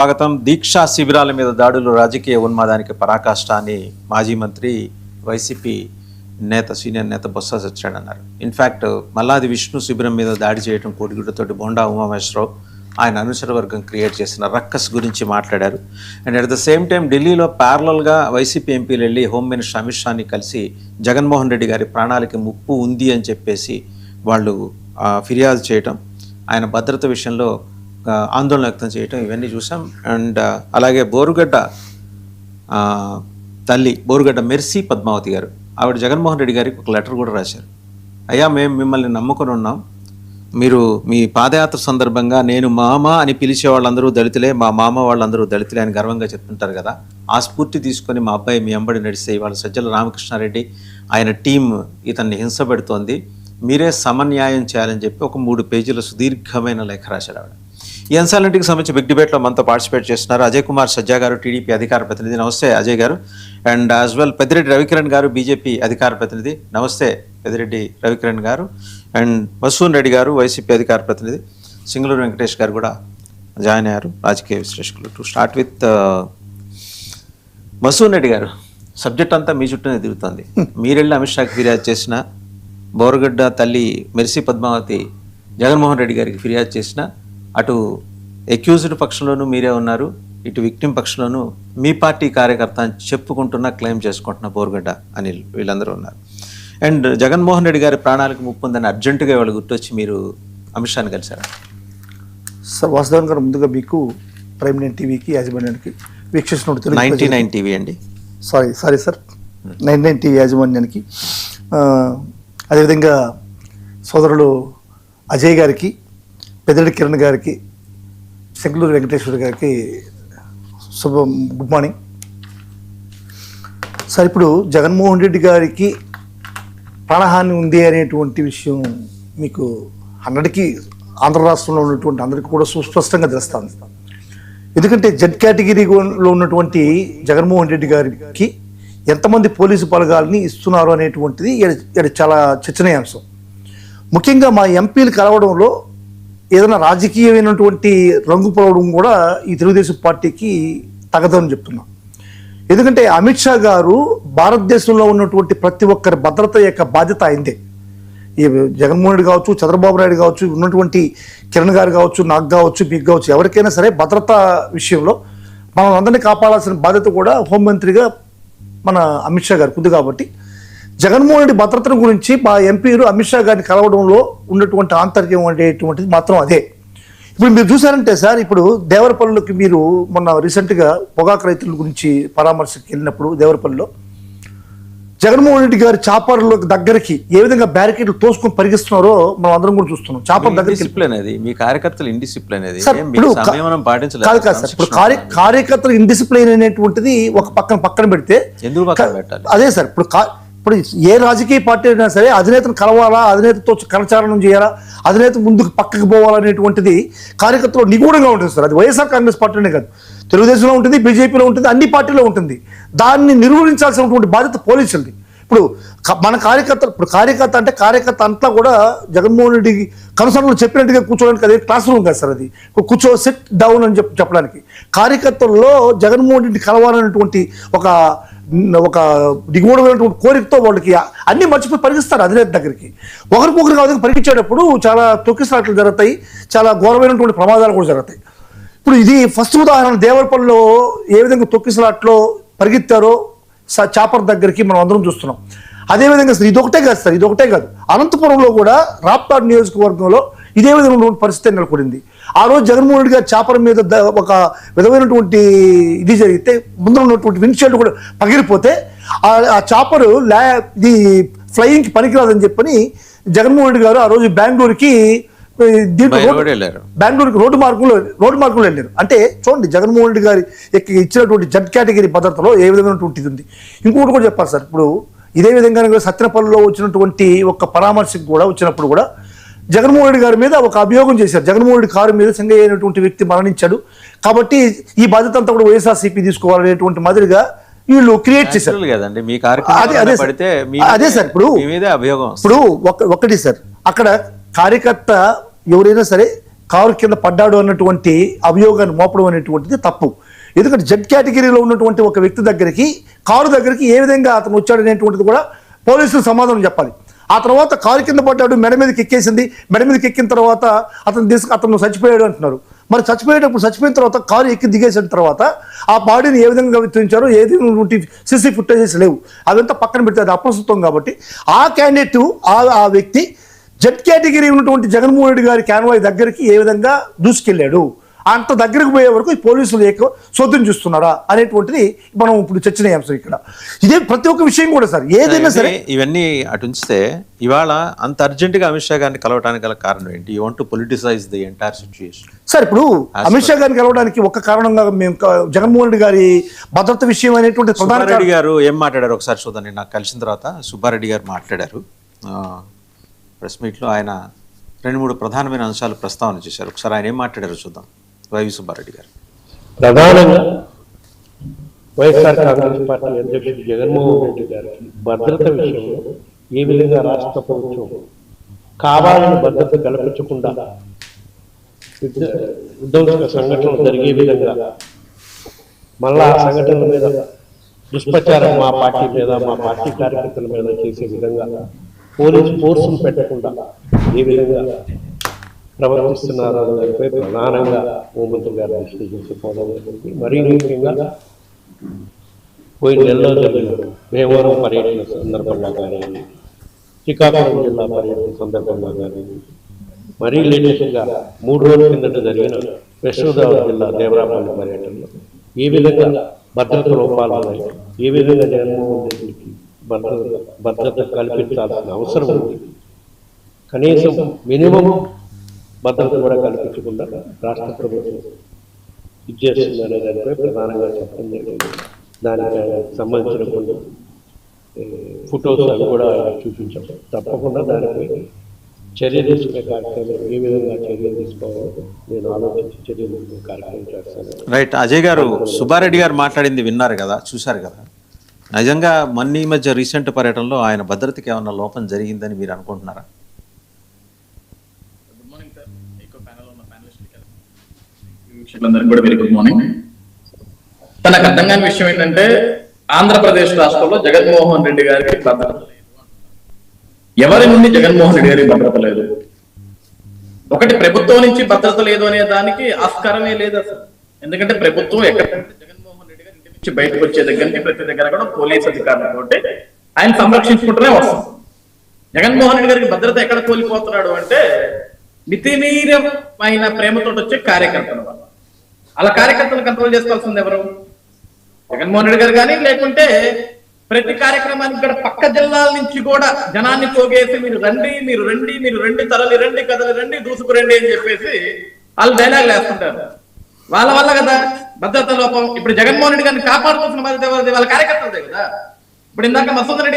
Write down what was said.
స్వాగతం. దీక్షా శిబిరాల మీద దాడులు రాజకీయ ఉన్మాదానికి పరాకాష్ట అని మాజీ మంత్రి వైసీపీ సీనియర్ నేత బొత్స సత్యనారాయణ అన్నారు. ఇన్ఫ్యాక్ట్ మల్లాది విష్ణు శిబిరం మీద దాడి చేయడం కోడిగుడ్డతోటి బొండా ఉమామేశ్వరరావు ఆయన అనుచర వర్గం క్రియేట్ చేసిన రక్కస్ గురించి మాట్లాడారు. And at the same time ఢిల్లీలో ప్యారలల్గా వైసీపీ ఎంపీలు వెళ్ళి హోమ్ మినిస్టర్ అమిత్ షాని కలిసి జగన్మోహన్ రెడ్డి గారి ప్రాణాలకి ముప్పు ఉంది అని చెప్పేసి వాళ్ళు ఫిర్యాదు చేయటం, ఆయన భద్రత విషయంలో ఆందోళన వ్యక్తం చేయటం, ఇవన్నీ చూసాం. అండ్ అలాగే బోరుగడ్డ తల్లి బోరుగడ్డ మెర్సీ పద్మావతి గారు, ఆవిడ జగన్మోహన్ రెడ్డి గారికి ఒక లెటర్ కూడా రాశారు. అయ్యా, మేము మిమ్మల్ని నమ్ముకొని ఉన్నాం, మీరు మీ పాదయాత్ర సందర్భంగా నేను మామ అని పిలిచే వాళ్ళందరూ దళితులే, మా మామ వాళ్ళందరూ దళితులే అని గర్వంగా చెప్తుంటారు కదా, ఆ స్ఫూర్తి తీసుకొని మా అబ్బాయి మీ అంబడి నడిస్తే ఇవాళ సజ్జల రామకృష్ణారెడ్డి ఆయన టీం ఇతన్ని హింస పెడుతోంది, మీరే సమన్యాయం చేయాలని చెప్పి ఒక 3 పేజీల సుదీర్ఘమైన లేఖ రాశారు ఆవిడ. ఈ అంశాలన్నింటికి సంబంధించి బిగ్ డిబేట్లో మనతో పార్టిసిపేట్ చేస్తున్నారు అజయ్ కుమార్ సజ్జా గారు, టీడీపీ అధికార ప్రతినిధి. నమస్తే అజయ్ గారు. And as well Peddireddy Ravikiran గారు, బీజేపీ అధికార ప్రతినిధి. నమస్తే పెద్దిరెడ్డి రవికిరణ్ గారు. అండ్ మసూన్ రెడ్డి గారు, వైసీపీ అధికార ప్రతినిధి. సింగళూరు వెంకటేష్ గారు కూడా జాయిన్ అయ్యారు, రాజకీయ విశ్లేషకులు. To start with mason Reddy గారు, సబ్జెక్ట్ అంతా మీ చుట్టూనే తిరుగుతుంది. మీరెళ్ళి అమిత్ షాకి ఫిర్యాదు చేసిన, బోరగడ్డ తల్లి మెర్సీ పద్మావతి జగన్మోహన్ రెడ్డి గారికి ఫిర్యాదు చేసిన, అటు అక్యూజ్డ్ పక్షంలోనూ మీరే ఉన్నారు, ఇటు విక్టిమ్ పక్షంలోనూ మీ పార్టీ కార్యకర్త అని చెప్పుకుంటున్న, క్లెయిమ్ చేసుకుంటున్న బోరగడ్డ అనిల్, వీళ్ళందరూ ఉన్నారు. అండ్ జగన్మోహన్ రెడ్డి గారి ప్రాణాలకు ముప్పు ఉందని అర్జెంటుగా వాళ్ళు గుర్తొచ్చి మీరు అమిత్ షాని కలిశారా? సార్ వాసుదేవన్ గారు, ముందుగా మీకు ప్రైమ్ 9 టీవీకి యాజమాన్యానికి వీక్షిస్తున్న 99 టీవీ అండి, సారీ సార్ 99 టీవీ యాజమాన్యానికి, అదేవిధంగా సోదరులు అజయ్ గారికి, పెద్దిరెడ్డి కిరణ్ గారికి, సింగళూరు వెంకటేశ్వర గారికి గుడ్ మార్నింగ్ సార్. ఇప్పుడు జగన్మోహన్ రెడ్డి గారికి ప్రాణహాని ఉంది అనేటువంటి విషయం మీకు 100కి ఆంధ్ర రాష్ట్రంలో ఉన్నటువంటి అందరికీ కూడా సుస్పష్టంగా తెలుస్తుంది. ఎందుకంటే జెడ్ కేటగిరీలో ఉన్నటువంటి జగన్మోహన్ రెడ్డి గారికి ఎంతమంది పోలీసు బలగాల్ని ఇస్తున్నారు అనేటువంటిది చాలా చర్చనీయాంశం. ముఖ్యంగా మా ఎంపీలు కలవడంలో ఏదైనా రాజకీయమైనటువంటి రంగు పొలవడం కూడా ఈ తెలుగుదేశం పార్టీకి తగదని చెప్తున్నాం. ఎందుకంటే అమిత్ షా గారు భారతదేశంలో ఉన్నటువంటి ప్రతి ఒక్కరి భద్రత యొక్క బాధ్యత అయిందే. ఈ జగన్మోహన్ రెడ్డి కావచ్చు, చంద్రబాబు నాయుడు కావచ్చు, ఉన్నటువంటి కిరణ్ గారు కావచ్చు, నాకు కావచ్చు, మీకు కావచ్చు, ఎవరికైనా సరే భద్రత విషయంలో మనం అందరినీ కాపాడాల్సిన బాధ్యత కూడా హోంమంత్రిగా మన అమిత్ షా గారికి ఉంది. కాబట్టి జగన్మోహన్ రెడ్డి భద్రతను గురించి మా ఎంపీలు అమిత్ షా గారిని కలవడంలో ఉన్నటువంటి ఆంతర్యం అనేటువంటిది మాత్రం అదే. ఇప్పుడు మీరు చూసారంటే సార్, ఇప్పుడు దేవరపల్లిలోకి మీరు మొన్న రీసెంట్గా పొగాకు రైతుల గురించి పరామర్శకి వెళ్ళినప్పుడు దేవరపల్లిలో జగన్మోహన్ రెడ్డి గారి చాపర్ల దగ్గరికి ఏ విధంగా బ్యారికేడ్లు తోసుకొని పరిగిస్తున్నారో మనం అందరం కూడా చూస్తున్నాం. చాపర్ దగ్గరికి మీ కార్యకర్తలు ఇండిసిప్లిన్ కాదు సార్. ఇప్పుడు కార్యకర్తలు ఇండిసిప్లిన్ అనేటువంటిది ఒక పక్కన పెడితే అదే సార్. ఇప్పుడు ఏ రాజకీయ పార్టీ అయినా సరే అధినేతను కలవాలా, అధినేతతో కరచారణం చేయాలా, అధినేత ముందుకు పక్కకు పోవాలనేటువంటిది కార్యకర్తలు నిగూఢంగా ఉంటుంది సార్. అది వైఎస్ఆర్ కాంగ్రెస్ పార్టీనే కాదు, తెలుగుదేశంలో ఉంటుంది, బీజేపీలో ఉంటుంది, అన్ని పార్టీలో ఉంటుంది. దాన్ని నిర్వహించాల్సినటువంటి బాధ్యత పోలీసులది. ఇప్పుడు మన కార్యకర్త అంటే కార్యకర్త అంతా కూడా జగన్మోహన్ రెడ్డి కనుసరణలు చెప్పినట్టుగా కూర్చోడానికి అదే క్లాస్ రూమ్ కాదు సార్. అది కూర్చో సిట్ డౌన్ అని చెప్పడానికి కార్యకర్తల్లో జగన్మోహన్ రెడ్డి కలవాలనేటువంటి ఒక నిగూఢమైనటువంటి కోరికతో వాళ్ళకి అన్ని మర్చిపోయి పరిగిస్తారు అధినేత దగ్గరికి. ఒకరికొకరు కాదు పరిగించేటప్పుడు చాలా తొక్కిసలాట్లు జరుగుతాయి, చాలా ఘోరమైనటువంటి ప్రమాదాలు కూడా జరుగుతాయి. ఇప్పుడు ఇది ఫస్ట్ ఉదాహరణ. దేవరపల్లిలో ఏ విధంగా తొక్కిసలాట్లో పరిగెత్తారో చాపర్ దగ్గరికి మనం అందరం చూస్తున్నాం. అదేవిధంగా ఇదొకటే కాదు, అనంతపురంలో కూడా రాప్తాడ్ నియోజకవర్గంలో ఇదే విధమైన పరిస్థితి నెలకొంది. ఆ రోజు జగన్మోహన్ రెడ్డి గారి చాపర్ మీద ఒక విధమైనటువంటి ఇది జరిగితే ముందు ఉన్నటువంటి విండ్షీల్డ్ కూడా పగిలిపోతే ఆ చాపరు ఇది ఫ్లయింగ్కి పనికిరాదని చెప్పని జగన్మోహన్ రెడ్డి గారు ఆ రోజు బెంగళూరుకి రోడ్డు మార్గంలో వెళ్ళారు. అంటే చూడండి, జగన్మోహన్ రెడ్డి గారి ఇచ్చినటువంటి జెడ్ కేటగిరీ భద్రతలో ఏ విధమైనటువంటిది ఉంది. ఇంకొకటి కూడా చెప్పాలి సార్. ఇప్పుడు ఇదే విధంగా సత్యనపల్లిలో వచ్చినటువంటి ఒక పరామర్శకు కూడా వచ్చినప్పుడు కూడా జగన్మోహన్ రెడ్డి గారి మీద ఒక అభియోగం చేశారు. జగన్మోహన్ రెడ్డి కారు మీద సింగయ్య అయినటువంటి వ్యక్తి మరణించాడు కాబట్టి ఈ బాధ్యత అంతా కూడా వైఎస్ఆర్సీపీ తీసుకోవాలనేటువంటి మాదిరిగా వీళ్ళు క్రియేట్ చేశారు కదండి. అదే సార్. ఇప్పుడు ఒకటి సార్, అక్కడ కార్యకర్త ఎవరైనా సరే కారు కింద పడ్డాడు అన్నటువంటి అభియోగాన్ని మోపడం అనేటువంటిది తప్పు. ఎందుకంటే జెడ్ కేటగిరీలో ఉన్నటువంటి ఒక వ్యక్తి దగ్గరికి, కారు దగ్గరికి ఏ విధంగా అతను వచ్చాడు అనేటువంటిది కూడా పోలీసులు సమాధానం చెప్పాలి. ఆ తర్వాత కారు కింద పడ్డాడు, మెడ మీదకి ఎక్కేసింది, మెడ మీదకి ఎక్కిన తర్వాత అతను చచ్చిపోయాడు అంటున్నారు. మరి చచ్చిపోయిన తర్వాత కారు ఎక్కి దిగేసిన తర్వాత ఆ బాడీని ఏ విధంగా విత్తరించారో ఏది సీసీ ఫుటేజెస్ లేవు, అదంతా పక్కన పెడితే అది అప్రస్తుతం. కాబట్టి ఆ క్యాండిడేట్ ఆ వ్యక్తి జెడ్ కేటగిరీ ఉన్నటువంటి జగన్మోహన్ రెడ్డి గారి కాన్వాయ్ దగ్గరికి ఏ విధంగా దూసుకెళ్ళాడు, అంత దగ్గరకు పోయే వరకు ఈ పోలీసులు చోద్యం చూస్తున్నారా అనేటువంటిది మనం ఇప్పుడు చర్చనీయాంశం ఇక్కడ. ఇదే ప్రతి ఒక్క విషయం కూడా సార్ ఏదైనా సరే ఇవన్నీ అటు ఉంచితే ఇవాళ అంత అర్జెంటుగా అమిత్ షా గారిని కలవడానికి గల కారణం ఏంటి? You want to politicize the entire situation. Sir ఇప్పుడు అమిత్ షా గారిని కలవడానికి ఒక్క కారణంగా మేము జగన్మోహన్ రెడ్డి గారి భద్రత విషయం అనేటువంటి సుబ్బారెడ్డి గారు ఏం మాట్లాడారు ఒకసారి చూద్దాం. నాకు కలిసిన తర్వాత సుబ్బారెడ్డి గారు మాట్లాడారు ప్రెస్ మీట్లో. ఆయన 2-3 ప్రధానమైన అంశాలు ప్రస్తావన చేశారు. ఒకసారి ఆయన ఏం మాట్లాడారు చూద్దాం. వైవి సుబ్బారెడ్డి గారు ప్రధానంగా వైఎస్ఆర్ కాంగ్రెస్ పార్టీ అధ్యక్షుడు జగన్మోహన్ రెడ్డి గారికి భద్రత విషయంలో ఏ విధంగా రాష్ట్ర ప్రభుత్వం కావాలని భద్రత కల్పించకుండా విధ్వంసక సంఘటనలు జరిగే విధంగా మళ్ళా ఆ సంఘటనల మీద దుష్ప్రచారం మా పార్టీ మీద, మా పార్టీ కార్యకర్తల మీద చేసే విధంగా పోలీసు ఫోర్సును పెట్టకుండా ఏ విధంగా ప్రవర్తిస్తున్నారు దానిపై ప్రధానంగా హోంమంత్రి గారు దృష్టి తీసుకుపోవడం జరిగింది. మరీ ముఖ్యంగా పోయిన నెలలో జరిగిన భీమవరం పర్యటన సందర్భంగా కానీ, శ్రీకాకుళం జిల్లా పర్యటన సందర్భంగా కానీ, మరీ లేటెస్ట్గా 3 రోజుల కిందట జరిగిన వెస్ట్ గోదావరి జిల్లా దేవరాపల్లి పర్యటనలో ఏ విధంగా భద్రత లోపాలు ఉన్నాయి, ఏ విధంగా జగన్మోహన్ రెడ్డికి భద్రత కల్పించాల్సిన అవసరం ఉంది, కనీసం మినిమం భద్రత కూడా కల్పించకుండా రాష్ట్ర ప్రభుత్వం ఇచ్చేస్తుందనే దానిపై ప్రధానంగా చెప్పడం జరిగింది. దానికి సంబంధించిన కొన్ని ఫొటోస్ అవి కూడా చూపించాం. తప్పకుండా దానిపై చర్య తీసుకునే కార్యక్రమం ఏ విధంగా చర్యలు తీసుకోవాలో నేను ఆలోచించి చర్యలు తీసుకునే కార్యక్రమం చేస్తాను. రైట్. అజయ్ గారు, సుబ్బారెడ్డి గారు మాట్లాడింది విన్నారు కదా, చూశారు కదా. నిజంగా ఈ మధ్య రీసెంట్ పర్యటనలో ఆయన భద్రతకి ఏమన్నా లోపం జరిగిందని మీరు అనుకుంటున్నారా? కూడా వెరీ గుడ్ మార్నింగ్. తనకు అర్థం కాని విషయం ఏంటంటే ఆంధ్రప్రదేశ్ రాష్ట్రంలో జగన్మోహన్ రెడ్డి గారికి భద్రత లేదు. ఎవరి నుండి జగన్మోహన్ రెడ్డి గారికి భద్రత లేదు? ఒకటి, ప్రభుత్వం నుంచి భద్రత లేదు అనే దానికి ఆస్కారమే లేదు అసలు. ఎందుకంటే ప్రభుత్వం ఎక్కడ జగన్మోహన్ రెడ్డి గారి ఇంటి నుంచి బయటకు వచ్చే దగ్గర నుంచి ప్రతి దగ్గర కూడా పోలీస్ అధికారులతో ఆయన సంరక్షించుకుంటూనే వస్తాం. జగన్మోహన్ రెడ్డి గారికి భద్రత ఎక్కడ కోల్పోతున్నాడు అంటే మితిమీరమైన ప్రేమతో వచ్చే కార్యకర్తల వల్ల. అలా కార్యకర్తలు కంట్రోల్ చేసుకోవాల్సింది ఎవరు? జగన్మోహన్ రెడ్డి గారు కానీ, లేకుంటే ప్రతి కార్యక్రమానికి ఇక్కడ పక్క జిల్లాల నుంచి కూడా జనాన్ని పోగేసి మీరు రండి తరలి రండి, కదలి రండి, దూసుకు రండి అని చెప్పేసి వాళ్ళు డైలాగులు వేస్తుంటారు. వాళ్ళ వల్ల కదా భద్రత లోపం. ఇప్పుడు జగన్మోహన్ రెడ్డి గారిని కాపాడుకోవాల్సిన బాధ్యత ఎవరిది? వాళ్ళ కార్యకర్తలదే కదా. ఇప్పుడు ఇందాక మసూద్ రెడ్డి